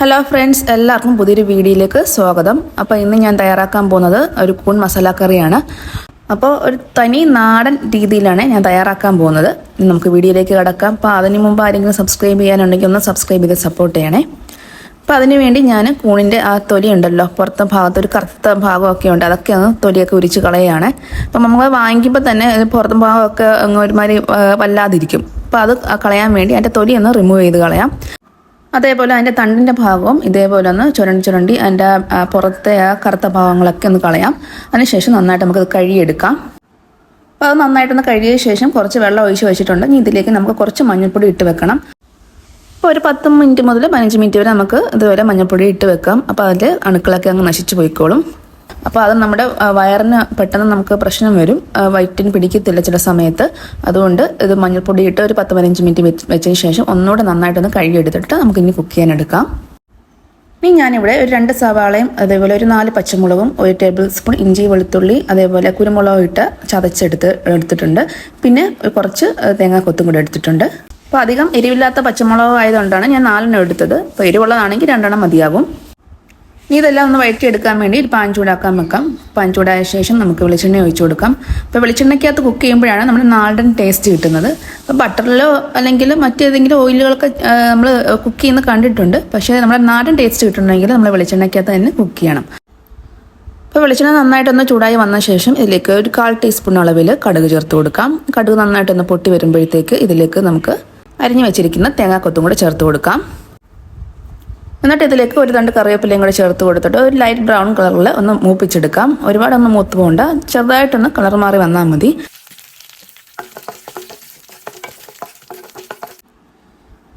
Hello friends, എല്ലാവർക്കും പുതിയൊരു വീഡിയോയിലേക്ക് സ്വാഗതം. അപ്പോൾ ഇന്ന് ഞാൻ തയ്യാറാക്കാൻ പോകുന്നത് ഒരു കൂൺ മസാല കറിയാണ്. അപ്പോൾ ഒരു തനി നാടൻ രീതിയിലാണ് ഞാൻ തയ്യാറാക്കാൻ പോകുന്നത്. നമുക്ക് വീഡിയോയിലേക്ക് കിടക്കാം. അപ്പോൾ അതിന് മുമ്പ് ആരെങ്കിലും സബ്സ്ക്രൈബ് ചെയ്യാനുണ്ടെങ്കിൽ ഒന്ന് സബ്സ്ക്രൈബ് ചെയ്ത് സപ്പോർട്ട് ചെയ്യണേ. അപ്പോൾ അതിന് വേണ്ടി ഞാൻ കൂണിൻ്റെ ആ തൊലി ഉണ്ടല്ലോ, പുറത്തെ ഭാഗത്ത് ഒരു കറുത്ത ഭാഗമൊക്കെ ഉണ്ട്, അതൊക്കെ ഒന്ന് തൊലിയൊക്കെ ഉരിച്ച് കളയുകയാണ്. അപ്പം നമ്മൾ വാങ്ങിക്കുമ്പോൾ തന്നെ പുറത്തെ ഭാഗമൊക്കെ ഒരുമാതിരി വല്ലാതിരിക്കും. അപ്പോൾ അത് കളയാൻ വേണ്ടി അതിൻ്റെ തൊലി ഒന്ന് റിമൂവ് ചെയ്ത് കളയാം. അതേപോലെ അതിൻ്റെ തണ്ടിൻ്റെ ഭാഗവും ഇതേപോലെ ഒന്ന് ചുരണ്ടി അതിൻ്റെ പുറത്തെ ആ കറുത്ത ഭാഗങ്ങളൊക്കെ ഒന്ന് കളയാം. അതിനുശേഷം നന്നായിട്ട് നമുക്കത് കഴുകിയെടുക്കാം. അപ്പോൾ അത് നന്നായിട്ടൊന്ന് കഴുകിയ ശേഷം കുറച്ച് വെള്ളം ഒഴിച്ച് വെച്ചിട്ടുണ്ട്. ഇനി ഇതിലേക്ക് നമുക്ക് കുറച്ച് മഞ്ഞൾപ്പൊടി ഇട്ട് വെക്കണം. അപ്പോൾ ഒരു 10 മിനിറ്റ് മുതൽ 15 മിനിറ്റ് വരെ നമുക്ക് ഇതുവരെ മഞ്ഞൾപ്പൊടി ഇട്ട് വെക്കാം. അപ്പോൾ അതിൽ അണുക്കളൊക്കെ അങ്ങ് നശിച്ചു പോയിക്കോളും. അപ്പോൾ അത് നമ്മുടെ വയറിന് പെട്ടെന്ന് നമുക്ക് പ്രശ്നം വരും, വയറ്റിന് പിടിക്കത്തില്ല ചില സമയത്ത്. അതുകൊണ്ട് ഇത് മഞ്ഞൾപ്പൊടി ഇട്ട് ഒരു 10-15 മിനിറ്റ് വെച്ചതിന് ശേഷം ഒന്നുകൂടെ നന്നായിട്ടൊന്ന് കഴുകിയെടുത്തിട്ട് നമുക്ക് ഇനി കുക്ക് ചെയ്യാനെടുക്കാം. ഇനി ഞാനിവിടെ ഒരു 2 സവാളയും അതേപോലെ ഒരു 4 പച്ചമുളകും 1 ടേബിൾ സ്പൂൺ ഇഞ്ചി വെളുത്തുള്ളി അതേപോലെ കുരുമുളകും ഇട്ട് എടുത്തിട്ടുണ്ട്. പിന്നെ കുറച്ച് തേങ്ങാക്കൊത്തും കൂടെ എടുത്തിട്ടുണ്ട്. അപ്പോൾ അധികം എരിവില്ലാത്ത പച്ചമുളക് ആയതുകൊണ്ടാണ് ഞാൻ 4 എടുത്തത്. അപ്പോൾ എരിവുള്ളതാണെങ്കിൽ 2 മതിയാവും. ഇനി ഇതെല്ലാം ഒന്ന് വഴറ്റിയെടുക്കാൻ വേണ്ടി ഒരു പാൻ ചൂടാക്കാൻ വെക്കാം. പാൻ ചൂടായ ശേഷം നമുക്ക് വെളിച്ചെണ്ണ ഒഴിച്ചു കൊടുക്കാം. അപ്പോൾ വെളിച്ചെണ്ണയ്ക്കകത്ത് കുക്ക് ചെയ്യുമ്പോഴാണ് നമ്മുടെ നാടൻ ടേസ്റ്റ് കിട്ടുന്നത്. അപ്പോൾ ബട്ടറിലോ അല്ലെങ്കിൽ മറ്റേതെങ്കിലും ഓയിലുകളൊക്കെ നമ്മൾ കുക്ക് ചെയ്യുന്നത് കണ്ടിട്ടുണ്ട്. പക്ഷേ നമ്മുടെ നാടൻ ടേസ്റ്റ് കിട്ടണമെങ്കിൽ നമ്മൾ വെളിച്ചെണ്ണയ്ക്കകത്ത് തന്നെ കുക്ക് ചെയ്യണം. അപ്പോൾ വെളിച്ചെണ്ണ നന്നായിട്ടൊന്ന് ചൂടായി വന്ന ശേഷം ഇതിലേക്ക് ഒരു 1/4 ടീസ്പൂൺ അളവിൽ കടുക് ചേർത്ത് കൊടുക്കാം. കടുക് നന്നായിട്ടൊന്ന് പൊട്ടി വരുമ്പോഴത്തേക്ക് ഇതിലേക്ക് നമുക്ക് അരിഞ്ഞു വെച്ചിരിക്കുന്ന തേങ്ങാക്കൊത്തും കൂടെ ചേർത്ത് കൊടുക്കാം. എന്നിട്ട് ഇതിലേക്ക് ഒരു 2 കറിവേപ്പിലയും കൂടെ ചേർത്ത് കൊടുത്തിട്ട് ഒരു ലൈറ്റ് ബ്രൗൺ കളറിൽ ഒന്ന് മൂപ്പിച്ചെടുക്കാം. ഒരുപാടൊന്ന് മൂത്ത് പോകണ്ട, ചെറുതായിട്ടൊന്ന് കളർ മാറി വന്നാൽ മതി.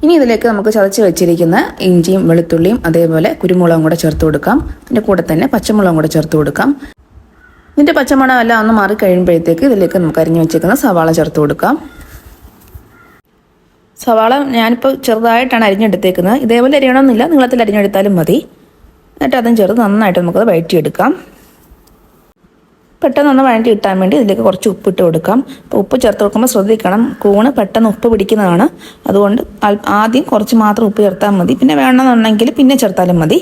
ഇനി ഇതിലേക്ക് നമുക്ക് ചതച്ച് വെച്ചിരിക്കുന്ന ഇഞ്ചിയും വെളുത്തുള്ളിയും അതേപോലെ കുരുമുളകും കൂടെ ചേർത്ത് കൊടുക്കാം. അതിൻ്റെ കൂടെ തന്നെ പച്ചമുളകും കൂടെ ചേർത്ത് കൊടുക്കാം. ഇതിൻ്റെ പച്ചമുളക് എല്ലാം ഒന്ന് മാറി കഴിയുമ്പോഴത്തേക്ക് ഇതിലേക്ക് നമുക്ക് അരിഞ്ഞു വെച്ചിരിക്കുന്ന സവാള ചേർത്ത് കൊടുക്കാം. സവാള ഞാനിപ്പോൾ ചെറുതായിട്ടാണ് അരിഞ്ഞെടുത്തേക്കുന്നത്. ഇതേപോലെ അരിയണമെന്നില്ല, നീളത്തിൽ അരിഞ്ഞെടുത്താലും മതി. എന്നിട്ട് അതും ചേർത്ത് നന്നായിട്ട് നമുക്കത് വഴറ്റിയെടുക്കാം. പെട്ടെന്ന് ഒന്ന് വഴറ്റി കിട്ടാൻ വേണ്ടി ഇതിലേക്ക് കുറച്ച് ഉപ്പിട്ട് കൊടുക്കാം. അപ്പോൾ ഉപ്പ് ചേർത്ത് കൊടുക്കുമ്പോൾ ശ്രദ്ധിക്കണം, കൂണ് പെട്ടെന്ന് ഉപ്പ് പിടിക്കുന്നതാണ്. അതുകൊണ്ട് ആദ്യം കുറച്ച് മാത്രം ഉപ്പ് ചേർത്താൽ മതി, പിന്നെ വേണമെന്നുണ്ടെങ്കിൽ പിന്നെ ചേർത്താലും മതി.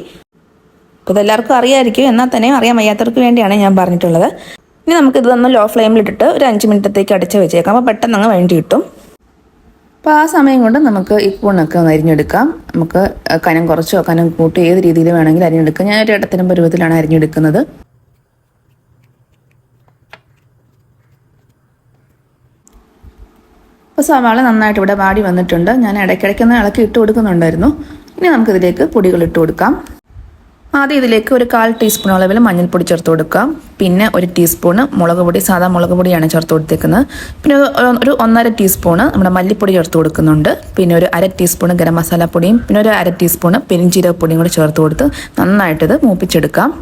അപ്പോൾ ഇതെല്ലാവർക്കും അറിയാമായിരിക്കും, എന്നാൽ തന്നെ അറിയാൻ വയ്യാത്തവർക്ക് വേണ്ടിയാണ് ഞാൻ പറഞ്ഞിട്ടുള്ളത്. ഇനി നമുക്കിത് ഒന്ന് ലോ ഫ്ലെയിമിലിട്ടിട്ട് ഒരു 5 മിനിറ്റത്തേക്ക് അടച്ച് വെച്ചേക്കാം. അപ്പോൾ പെട്ടെന്ന് അങ്ങ് വഴറ്റി കിട്ടും. അപ്പോൾ ആ സമയം കൊണ്ട് നമുക്ക് ഈ കൂണൊക്കെ ഒന്ന് അരിഞ്ഞെടുക്കാം. നമുക്ക് കനം കുറച്ചോ കനം കൂട്ടി ഏത് രീതിയിൽ വേണമെങ്കിലും അരിഞ്ഞെടുക്കാം. ഞാനൊരു ഇടത്തരം പരുവത്തിലാണ് അരിഞ്ഞെടുക്കുന്നത്. അപ്പോൾ സവാള നന്നായിട്ട് ഇവിടെ വാടി വന്നിട്ടുണ്ട്. ഞാൻ ഇടയ്ക്കിടയ്ക്കൊന്ന് ഇളക്കി ഇട്ട് കൊടുക്കുന്നുണ്ടായിരുന്നു. ഇനി നമുക്കിതിലേക്ക് പൊടികൾ ഇട്ട് കൊടുക്കാം. ആദ്യം ഇതിലേക്ക് ഒരു 1/4 ടീസ്പൂൺ അളവിൽ മഞ്ഞൾപ്പൊടി ചേർത്ത് കൊടുക്കാം. പിന്നെ 1 ടീസ്പൂണ് മുളക് പൊടി, സാധാ മുളക് പൊടിയാണ് ചേർത്ത് കൊടുത്തേക്കുന്നത്. പിന്നെ ഒരു 1.5 ടീസ്പൂണ് നമ്മുടെ മല്ലിപ്പൊടി ചേർത്ത് കൊടുക്കുന്നുണ്ട്. പിന്നെ ഒരു 1/2 ടീസ്പൂണ് ഗരം മസാലപ്പൊടിയും പിന്നെ ഒരു 1/2 ടീസ്പൂണ് പെരിഞ്ചീരകപ്പൊടിയും കൂടി ചേർത്ത് കൊടുത്ത് നന്നായിട്ടിത് മൂപ്പിച്ചെടുക്കാം.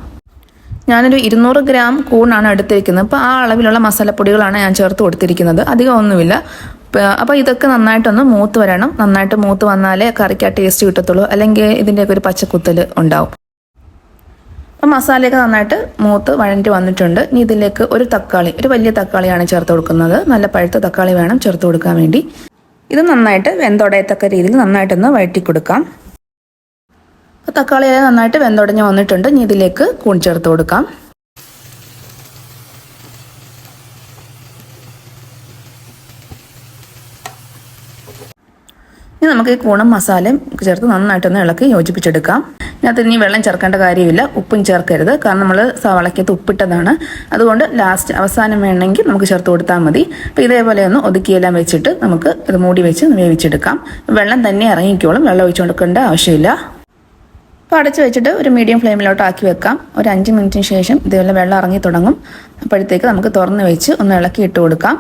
ഞാനൊരു 200 ഗ്രാം കൂണാണ് എടുത്തിരിക്കുന്നത്. അപ്പോൾ ആ അളവിലുള്ള മസാലപ്പൊടികളാണ് ഞാൻ ചേർത്ത് കൊടുത്തിരിക്കുന്നത്, അധികം ഒന്നുമില്ല. അപ്പോൾ ഇതൊക്കെ നന്നായിട്ടൊന്ന് മൂത്ത് വരണം. നന്നായിട്ട് മൂത്ത് വന്നാലേ കറിക്ക് ആ ടേസ്റ്റ് കിട്ടത്തുള്ളൂ, അല്ലെങ്കിൽ ഇതിൻ്റെയൊക്കെ ഒരു പച്ചക്കുത്തൽ ഉണ്ടാവും. അപ്പോൾ മസാലയൊക്കെ നന്നായിട്ട് മൂത്ത് വഴറ്റി വന്നിട്ടുണ്ട്. ഇനി ഇതിലേക്ക് ഒരു വലിയ തക്കാളിയാണ് ചേർത്ത് കൊടുക്കുന്നത്. നല്ല പഴുത്ത തക്കാളി വേണം ചേർത്ത് കൊടുക്കാൻ വേണ്ടി. ഇത് നന്നായിട്ട് വെന്തുടയത്തക്ക രീതിയിൽ നന്നായിട്ടൊന്ന് വഴറ്റി കൊടുക്കാം. അപ്പോൾ തക്കാളി നന്നായിട്ട് വെന്തുടഞ്ഞ് വന്നിട്ടുണ്ട്. ഇനി ഇതിലേക്ക് കൂൺ ചേർത്ത് കൊടുക്കാം. ഇനി നമുക്ക് ഈ കൂണും മസാലയും ചേർത്ത് നന്നായിട്ടൊന്ന് ഇളക്കി യോജിപ്പിച്ചെടുക്കാം. ഇതിനകത്ത് ഇനി വെള്ളം ചേർക്കേണ്ട കാര്യമില്ല, ഉപ്പും ചേർക്കരുത്, കാരണം നമ്മൾ സവാളയ്ക്കകത്ത് ഉപ്പിട്ടതാണ്. അതുകൊണ്ട് ലാസ്റ്റ് അവസാനം വേണമെങ്കിൽ നമുക്ക് ചേർത്ത് കൊടുത്താൽ മതി. അപ്പോൾ ഇതേപോലെ ഒന്ന് ഒതുക്കിയെല്ലാം വെച്ചിട്ട് നമുക്ക് ഇത് മൂടി വെച്ച് വേവിച്ചെടുക്കാം. വെള്ളം തന്നെ ഇറങ്ങിക്കോളും, വെള്ളം ഒഴിച്ചു കൊടുക്കേണ്ട ആവശ്യമില്ല. അപ്പോൾ അടച്ച് വെച്ചിട്ട് ഒരു മീഡിയം ഫ്ലെയിമിലോട്ട് ആക്കി വെക്കാം. ഒരു 5 മിനിറ്റിന് ശേഷം ഇതേപോലെ വെള്ളം ഇറങ്ങി തുടങ്ങും. അപ്പോഴത്തേക്ക് നമുക്ക് തുറന്ന് വെച്ച് ഒന്ന് ഇളക്കി ഇട്ട് കൊടുക്കാം.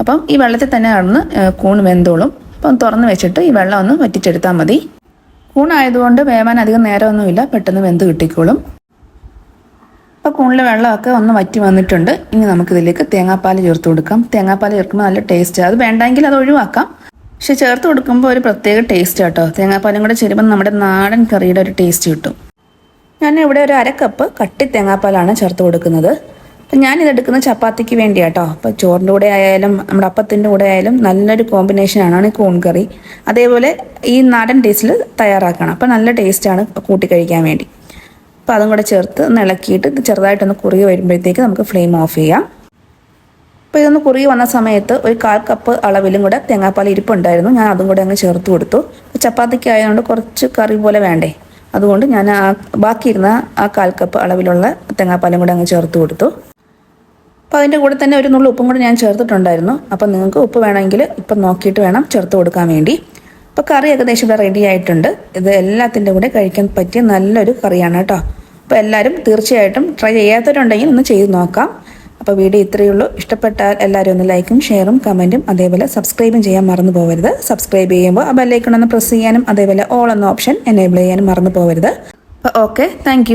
അപ്പം ഈ വെള്ളത്തിൽ തന്നെ കിടന്ന് കൂൺ വെന്തോളും. അപ്പം തുറന്ന് വെച്ചിട്ട് ഈ വെള്ളം ഒന്ന് വറ്റിച്ചെടുത്താൽ മതി. കൂണായതുകൊണ്ട് വേവാൻ അധികം നേരമൊന്നുമില്ല, പെട്ടെന്ന് വെന്ത് കിട്ടിക്കോളും. അപ്പോൾ കൂണിലെ വെള്ളമൊക്കെ ഒന്ന് വറ്റി വന്നിട്ടുണ്ട്. ഇനി നമുക്കിതിലേക്ക് തേങ്ങാപ്പാൽ ചേർത്ത് കൊടുക്കാം. തേങ്ങാപ്പാൽ ചേർക്കുമ്പോൾ നല്ല ടേസ്റ്റ്, അത് വേണ്ടെങ്കിൽ അത് ഒഴിവാക്കാം. പക്ഷെ ചേർത്ത് കൊടുക്കുമ്പോൾ ഒരു പ്രത്യേക ടേസ്റ്റ് കേട്ടോ. തേങ്ങാപ്പാലും കൂടെ ചേരുമ്പോൾ നമ്മുടെ നാടൻ കറിയുടെ ഒരു ടേസ്റ്റ് കിട്ടും. ഞാൻ ഇവിടെ ഒരു 1/2 കപ്പ് കട്ടി തേങ്ങാപ്പാലാണ് ചേർത്ത് കൊടുക്കുന്നത്. അപ്പം ഞാനിതെടുക്കുന്ന ചപ്പാത്തിക്ക് വേണ്ടിയാട്ടോ. അപ്പോൾ ചോറിൻ്റെ കൂടെ ആയാലും നമ്മുടെ അപ്പത്തിൻ്റെ കൂടെ ആയാലും നല്ലൊരു കോമ്പിനേഷനാണ് ഈ കൂൺ കറി. അതേപോലെ ഈ നാടൻ ടേസ്റ്റിൽ തയ്യാറാക്കണം. അപ്പോൾ നല്ല ടേസ്റ്റാണ് കൂട്ടി കഴിക്കാൻ വേണ്ടി. അപ്പോൾ അതും കൂടെ ചേർത്ത് ഒന്ന് ഇളക്കിയിട്ട് ചെറുതായിട്ടൊന്ന് കുറുകി വരുമ്പോഴത്തേക്ക് നമുക്ക് ഫ്ലെയിം ഓഫ് ചെയ്യാം. അപ്പോൾ ഇതൊന്ന് കുറുകി വന്ന സമയത്ത് ഒരു 1/4 കപ്പ് അളവിലും കൂടെ തേങ്ങാപ്പാൽ ഇരിപ്പുണ്ടായിരുന്നു. ഞാൻ അതും കൂടെ അങ്ങ് ചേർത്ത് കൊടുത്തു. ചപ്പാത്തിക്ക് ആയതുകൊണ്ട് കുറച്ച് കറി പോലെ വേണ്ടേ, അതുകൊണ്ട് ഞാൻ ബാക്കിയിരുന്ന ആ 1/4 കപ്പ് അളവിലുള്ള തേങ്ങാപ്പാലും കൂടെ അങ്ങ് ചേർത്ത് കൊടുത്തു. അപ്പോൾ അതിൻ്റെ കൂടെ തന്നെ ഒരു നുള്ളു ഉപ്പും കൂടെ ഞാൻ ചേർത്തിട്ടുണ്ടായിരുന്നു. അപ്പോൾ നിങ്ങൾക്ക് ഉപ്പ് വേണമെങ്കിൽ ഇപ്പം നോക്കിയിട്ട് വേണം ചേർത്ത് കൊടുക്കാൻ വേണ്ടി. അപ്പോൾ കറി ഏകദേശം ഇവിടെ റെഡി ആയിട്ടുണ്ട്. ഇത് എല്ലാത്തിൻ്റെ കൂടെ കഴിക്കാൻ പറ്റിയ നല്ലൊരു കറിയാണ് കേട്ടോ. അപ്പോൾ എല്ലാവരും തീർച്ചയായിട്ടും ട്രൈ ചെയ്യാത്തവരുണ്ടെങ്കിൽ ഒന്ന് ചെയ്ത് നോക്കാം. അപ്പോൾ വീഡിയോ ഇത്രയേ ഉള്ളൂ. ഇഷ്ടപ്പെട്ടാൽ എല്ലാവരും ഒന്ന് ലൈക്കും ഷെയറും കമൻറ്റും അതേപോലെ സബ്സ്ക്രൈബും ചെയ്യാൻ മറന്നു പോകരുത്. സബ്സ്ക്രൈബ് ചെയ്യുമ്പോൾ ആ ബെല്ലൈക്കൺ ഒന്ന് പ്രസ് ചെയ്യാനും അതേപോലെ ഓൾ എന്ന ഓപ്ഷൻ എനേബിൾ ചെയ്യാനും മറന്നു പോകരുത്. അപ്പോൾ ഓക്കെ, താങ്ക്